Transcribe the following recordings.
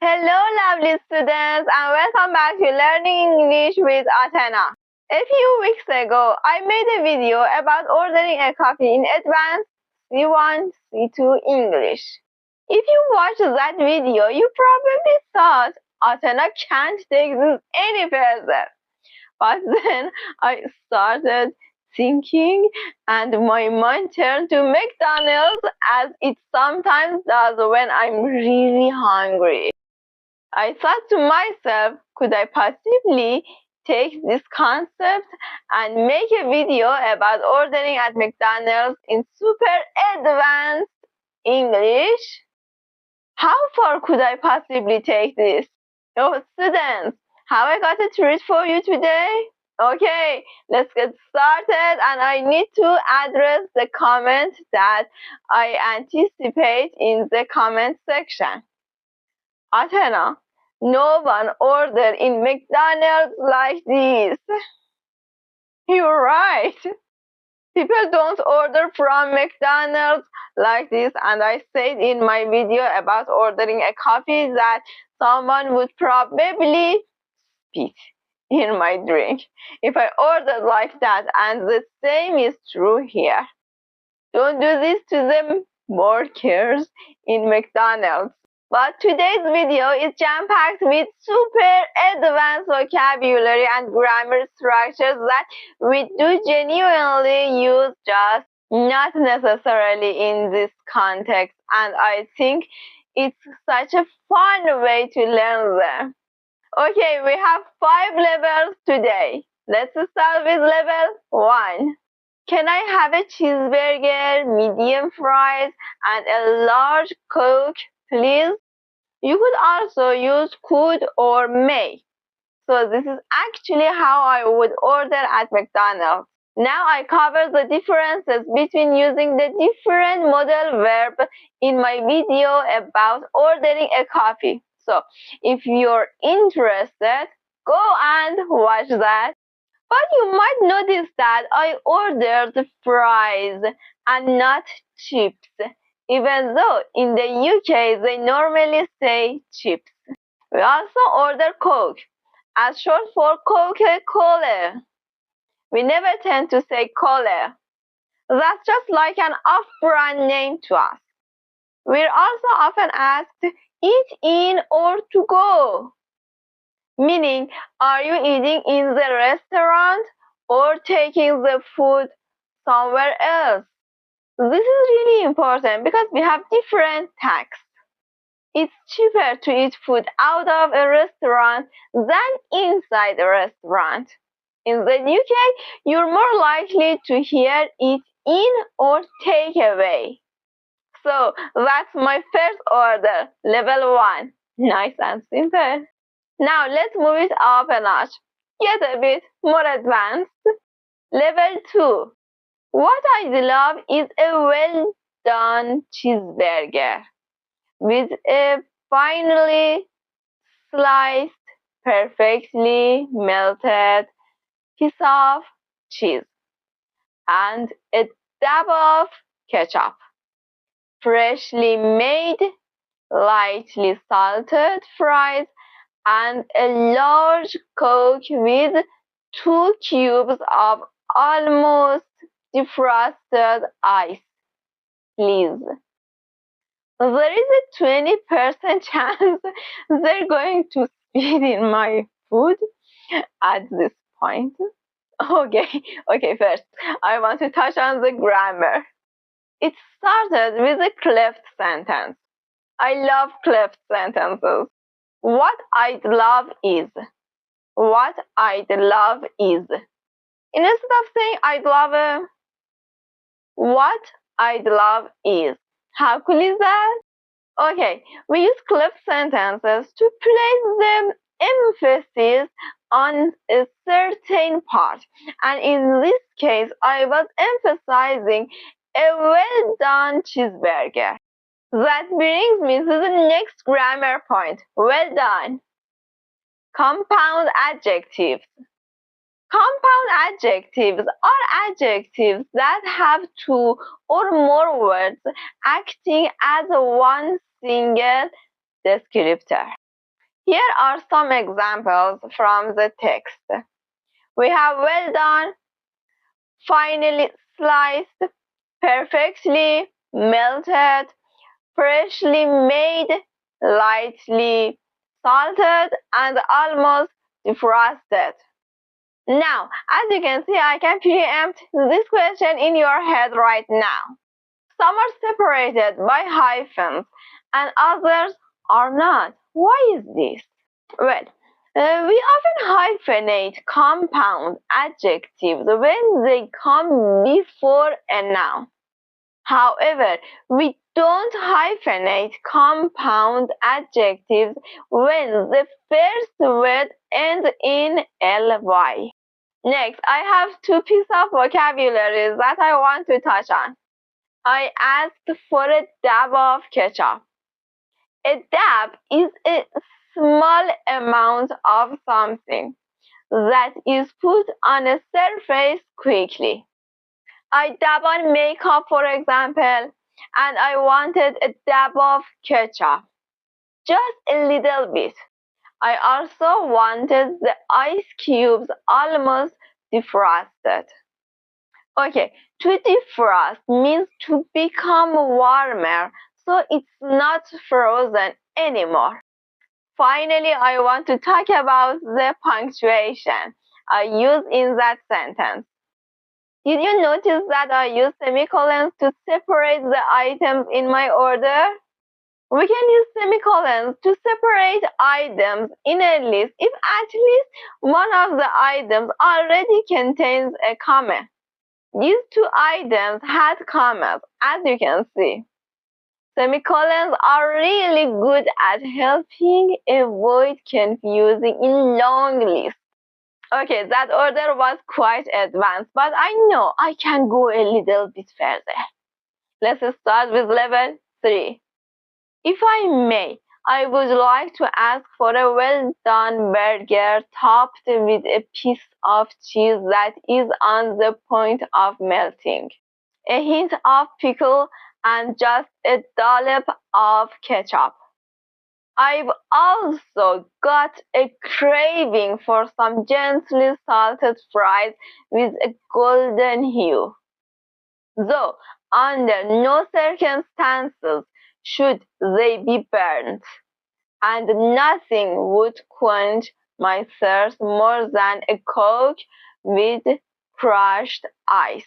Hello, lovely students, and welcome back to Learning English with Atena. A few weeks ago, I made a video about ordering a coffee in advanced C1, C2 English. If you watched that video, you probably thought Atena can't take this any further. But then I started thinking, and my mind turned to McDonald's as it sometimes does when I'm really hungry. I thought to myself, could I possibly take this concept and make a video about ordering at McDonald's in super advanced English? How far could I possibly take this? Oh, students, have I got a treat for you today? Okay, let's get started, and I need to address the comment that I anticipate in the comment section. Atena, no one ordered in McDonald's like this. You're right. People don't order from McDonald's like this, and I said in my video about ordering a coffee that someone would probably spit in my drink if I ordered like that, and the same is true here. Don't do this to the workers in McDonald's. But today's video is jam-packed with super advanced vocabulary and grammar structures that we do genuinely use, just not necessarily in this context. And I think it's such a fun way to learn them. Okay, we have 5 levels today. Let's start with level 1. Can I have a cheeseburger, medium fries, and a large Coke, please? You could also use could or may. So this is actually how I would order at McDonald's. Now I cover the differences between using the different modal verb in my video about ordering a coffee. So if you're interested, go and watch that. But you might notice that I ordered fries and not chips, even though in the UK they normally say chips. We also order Coke, as short for Coca-Cola. We never tend to say cola. That's just like an off-brand name to us. We're also often asked, eat in or to go? Meaning, are you eating in the restaurant or taking the food somewhere else? This is really important because we have different tax. It's cheaper to eat food out of a restaurant than inside a restaurant. In the UK, you're more likely to hear eat in or take away. So that's my first order, level 1. Nice and simple. Now let's move it up a notch. Get a bit more advanced. Level 2. What I'd love is a well-done cheeseburger with a finely sliced, perfectly melted piece of cheese and a dab of ketchup. Freshly made, lightly salted fries and a large Coke with 2 cubes of almost defrosted ice, please. There is a 20% chance they're going to spit in my food at this point. Okay, first, I want to touch on the grammar. It started with a cleft sentence. I love cleft sentences. What I'd love is. What I'd love is. Instead of saying I'd love what I'd love is. How cool is that? Okay, we use cleft sentences to place the emphasis on a certain part. And in this case, I was emphasizing a well-done cheeseburger. That brings me to the next grammar point. Well done. Compound adjectives. Compound adjectives are adjectives that have 2 or more words acting as one single descriptor. Here are some examples from the text. We have well done, finely sliced, perfectly melted, freshly made, lightly salted, and almost defrosted. Now, as you can see, I can preempt this question in your head right now. Some are separated by hyphens and others are not. Why is this? Well, we often hyphenate compound adjectives when they come before a noun. However, we don't hyphenate compound adjectives when the first word ends in ly. Next, I have two pieces of vocabularies that I want to touch on. I asked for a dab of ketchup. A dab is a small amount of something that is put on a surface quickly. I dab on makeup, for example, and I wanted a dab of ketchup. Just a little bit. I also wanted the ice cubes almost defrosted. Okay, to defrost means to become warmer, so it's not frozen anymore. Finally, I want to talk about the punctuation I use in that sentence. Did you notice that I use semicolons to separate the items in my order? We can use semicolons to separate items in a list if at least one of the items already contains a comma. These two items had commas, as you can see. Semicolons are really good at helping avoid confusing in long lists. Okay, that order was quite advanced, but I know I can go a little bit further. Let's start with level 3. If I may, I would like to ask for a well-done burger topped with a piece of cheese that is on the point of melting, a hint of pickle, and just a dollop of ketchup. I've also got a craving for some gently salted fries with a golden hue. Though under no circumstances should they be burnt, and nothing would quench my thirst more than a Coke with crushed ice.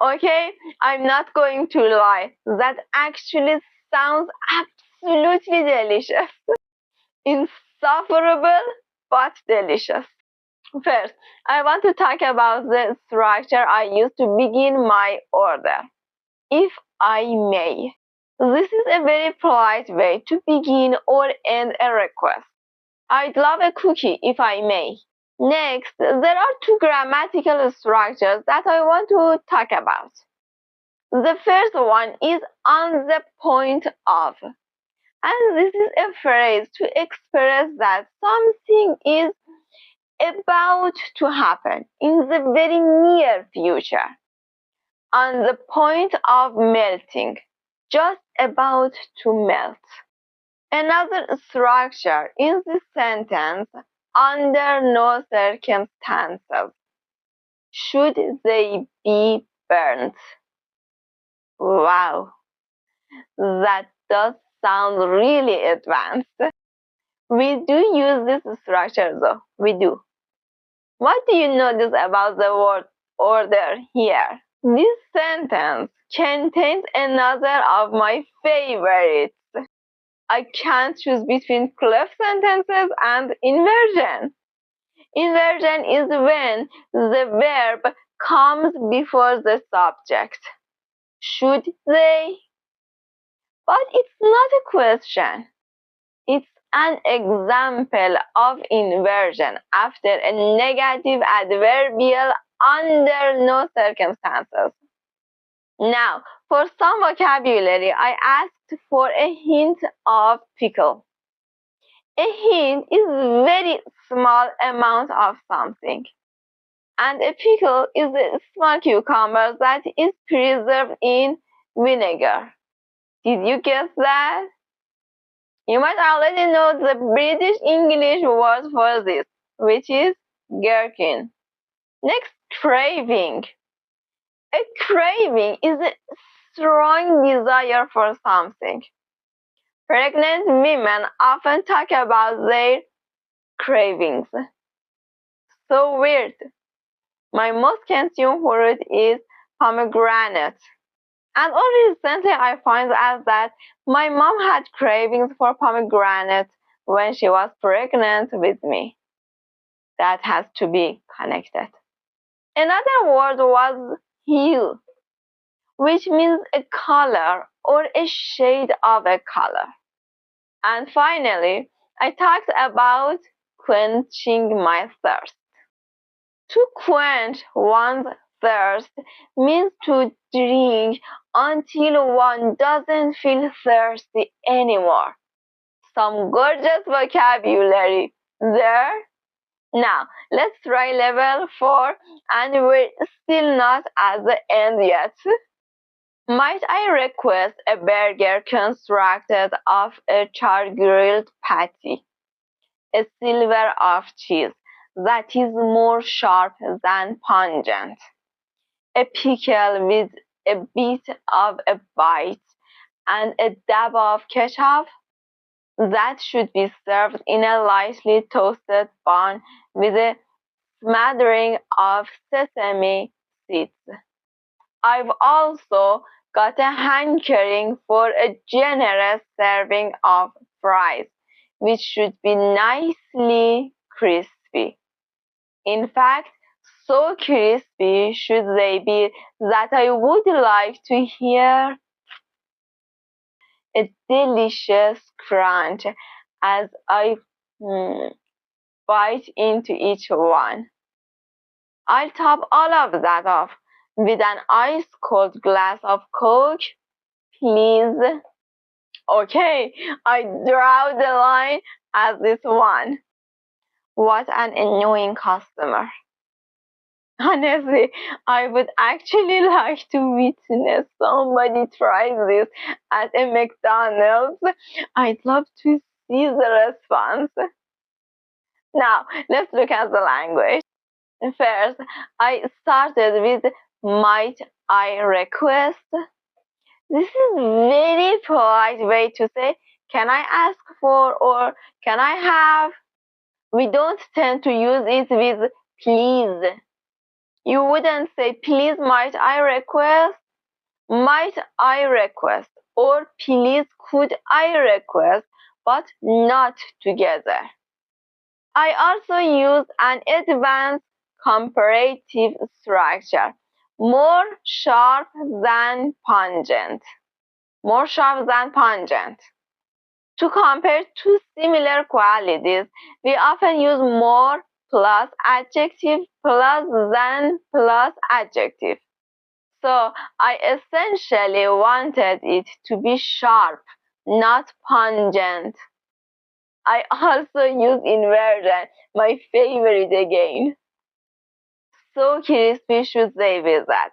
Okay, I'm not going to lie, that actually sounds absolutely delicious. Insufferable, but delicious. First, I want to talk about the structure I use to begin my order. If I may. This is a very polite way to begin or end a request. I'd love a cookie if I may. Next, there are two grammatical structures that I want to talk about. The first one is on the point of. And this is a phrase to express that something is about to happen in the very near future. On the point of melting, just about to melt. Another structure in this sentence, under no circumstances should they be burnt. Wow, that does sound really advanced. We do use this structure though, we do. What do you notice about the word order here? This sentence contains another of my favorites. I can't choose between cleft sentences and inversion. Inversion is when the verb comes before the subject. Should they? But it's not a question. It's an example of inversion after a negative adverbial under no circumstances. Now, for some vocabulary, I asked for a hint of pickle. A hint is a very small amount of something. And a pickle is a small cucumber that is preserved in vinegar. Did you guess that? You might already know the British English word for this, which is gherkin. Next, craving. A craving is a strong desire for something. Pregnant women often talk about their cravings. So weird. My most consumed fruit is pomegranate. And only recently I find out that my mom had cravings for pomegranate when she was pregnant with me. That has to be connected. Another word was hue, which means a color or a shade of a color. And finally, I talked about quenching my thirst. To quench one's thirst means to drink until one doesn't feel thirsty anymore. Some gorgeous vocabulary there. Now, let's try level 4, and we're still not at the end yet. Might I request a burger constructed of a char-grilled patty, a silver of cheese that is more sharp than pungent, a pickle with a bit of a bite, and a dab of ketchup? That should be served in a lightly toasted bun with a smattering of sesame seeds. I've also got a hankering for a generous serving of fries, which should be nicely crispy. In fact, so crispy should they be that I would like to hear a delicious crunch as I bite into each one. I'll top all of that off with an ice cold glass of Coke, please. Okay, I draw the line at this one. What an annoying customer. Honestly, I would actually like to witness somebody try this at a McDonald's. I'd love to see the response. Now, let's look at the language. First, I started with might I request. This is very polite way to say can I ask for or can I have. We don't tend to use it with please. You wouldn't say please might I request, might I request, or please could I request, but not together. I also use an advanced comparative structure, more sharp than pungent. More sharp than pungent. To compare two similar qualities, we often use more plus adjective plus than plus adjective. So I essentially wanted it to be sharp, not pungent. I also use inversion, my favorite again. So crispy should they be that.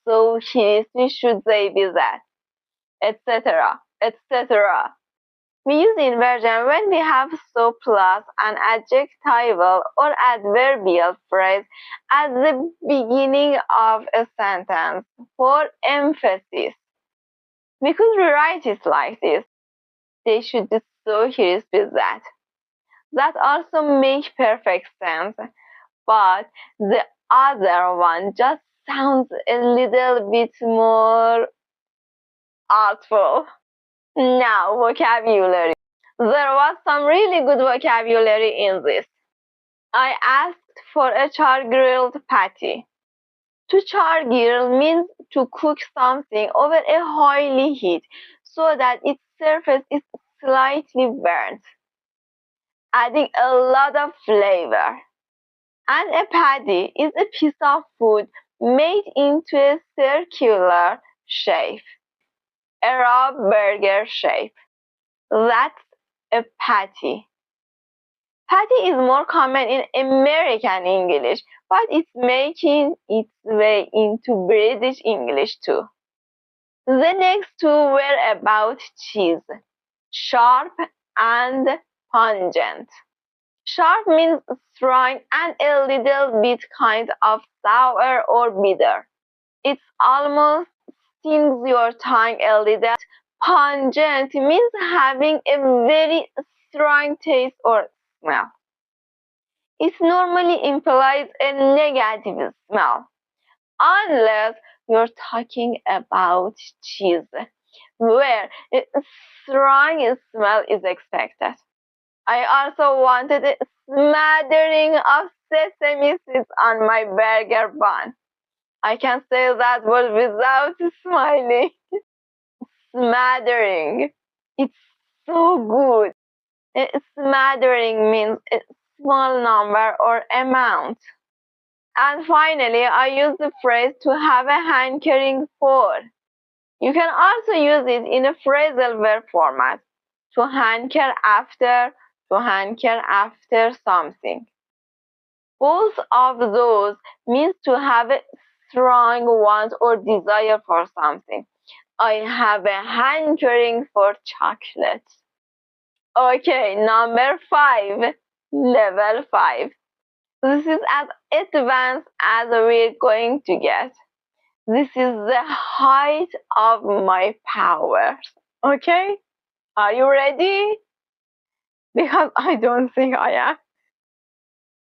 So crispy should they be that. Etc. etc. We use inversion when we have so plus an adjectival or adverbial phrase at the beginning of a sentence for emphasis. We could rewrite it like this. They should be so crispy that. That also makes perfect sense, but the other one just sounds a little bit more artful. Now, vocabulary. There was some really good vocabulary in this. I asked for a char-grilled patty. To char-grill means to cook something over a high heat so that its surface is slightly burnt, adding a lot of flavor. And a patty is a piece of food made into a circular shape, a raw burger shape. That's a patty. Patty is more common in American English, but it's making its way into British English too. The next two were about cheese, sharp and pungent. Sharp means strong and a little bit kind of sour or bitter. It almost stings your tongue a little. Pungent means having a very strong taste or smell. It normally implies a negative smell, unless you're talking about cheese, where a strong smell is expected. I also wanted a smattering of sesame seeds on my burger bun. I can say that word without smiling. Smattering. It's so good. Smattering means a small number or amount. And finally, I use the phrase to have a hankering for. You can also use it in a phrasal verb format. To hanker after something. Both of those means to have a strong want or desire for something. I have a hankering for chocolate. Okay, number 5, level 5. This is as advanced as we're going to get. This is the height of my powers. Okay? Are you ready? Because I don't think I am.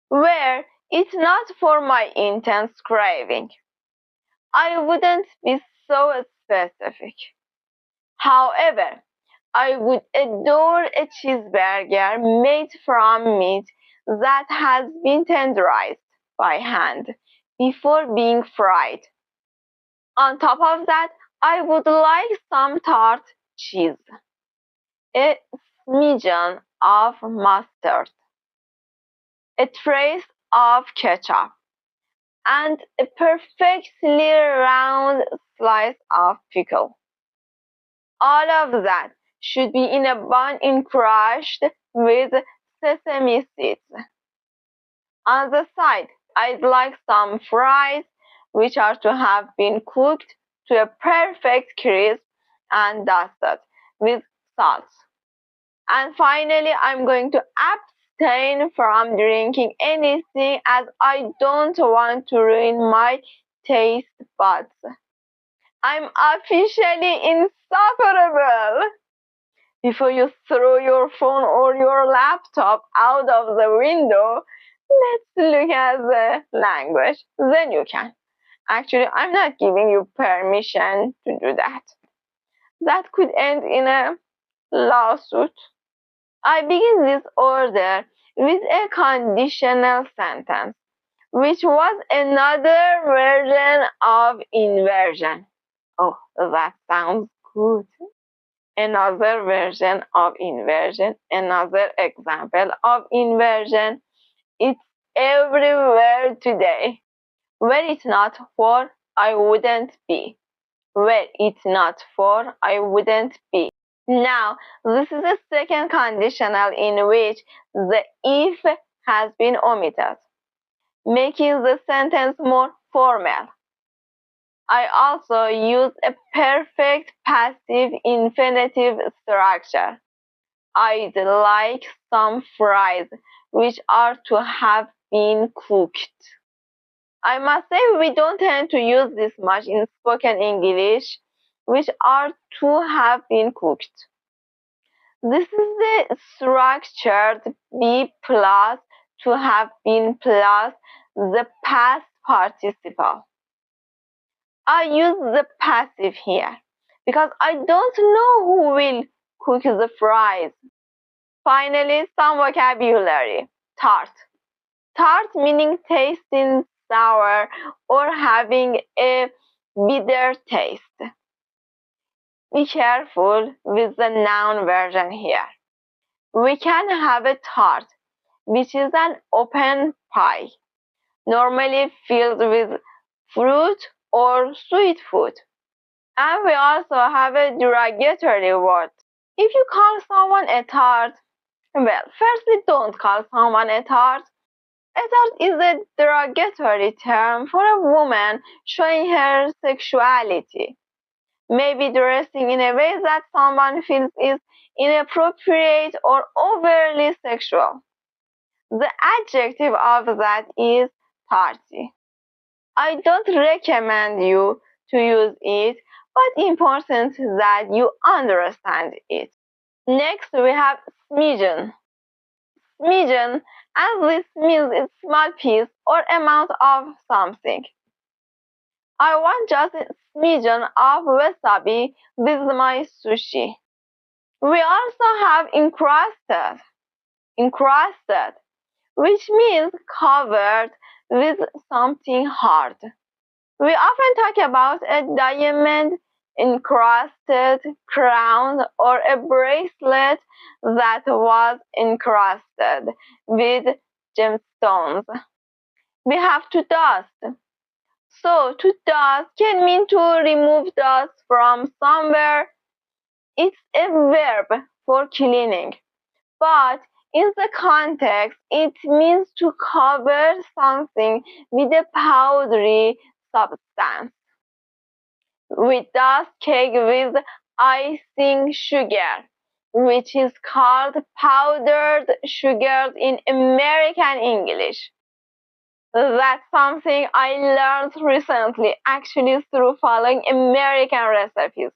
Where it's not for my intense craving. I wouldn't be so specific. However, I would adore a cheeseburger made from meat that has been tenderized by hand before being fried. On top of that, I would like some tart cheese, a smidgen of mustard, a trace of ketchup, and a perfectly round slice of pickle. All of that should be in a bun encrusted with sesame seeds. On the side, I'd like some fries, which are to have been cooked to a perfect crisp and dusted with salt. And finally, I'm going to abstain from drinking anything as I don't want to ruin my taste buds. I'm officially insufferable. Before you throw your phone or your laptop out of the window, let's look at the language. Then you can. Actually, I'm not giving you permission to do that. That could end in a lawsuit. I begin this order with a conditional sentence, which was another version of inversion. Oh, that sounds good. Another version of inversion, another example of inversion. It's everywhere today. Were it not for, I wouldn't be. Were it not for, I wouldn't be. Now, this is a second conditional in which the if has been omitted, making the sentence more formal. I also use a perfect passive infinitive structure. I'd like some fries, which are to have been cooked. I must say we don't tend to use this much in spoken English, which are to have been cooked. This is the structured be plus to have been plus the past participle. I use the passive here because I don't know who will cook the fries. Finally, some vocabulary. Tart. Tart meaning tasting sour or having a bitter taste. Be careful with the noun version here. We can have a tart, which is an open pie, normally filled with fruit or sweet food. And we also have a derogatory word. If you call someone a tart, well, firstly, don't call someone a tart. A tart is a derogatory term for a woman showing her sexuality. Maybe dressing in a way that someone feels is inappropriate, or overly sexual. The adjective of that is tarty. I don't recommend you to use it, but important that you understand it. Next, we have smidgen. Smidgen, as this means a small piece or amount of something. I want just a smidgen of wasabi with my sushi. We also have encrusted, which means covered with something hard. We often talk about a diamond encrusted crown or a bracelet that was encrusted with gemstones. We have to dust. So to dust can mean to remove dust from somewhere. It's a verb for cleaning, but in the context, it means to cover something with a powdery substance. We dust cake with icing sugar, which is called powdered sugar in American English. That's something I learned recently, actually through following American recipes.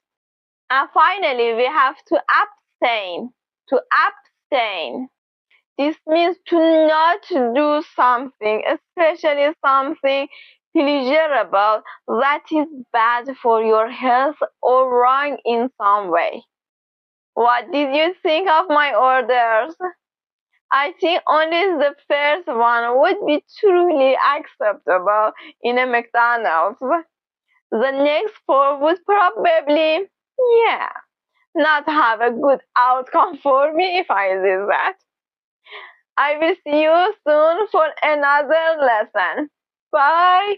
And finally, we have to abstain. To abstain. This means to not do something, especially something pleasurable that is bad for your health or wrong in some way. What did you think of my orders? I think only the first one would be truly acceptable in a McDonald's. The next four would probably, not have a good outcome for me if I did that. I will see you soon for another lesson. Bye.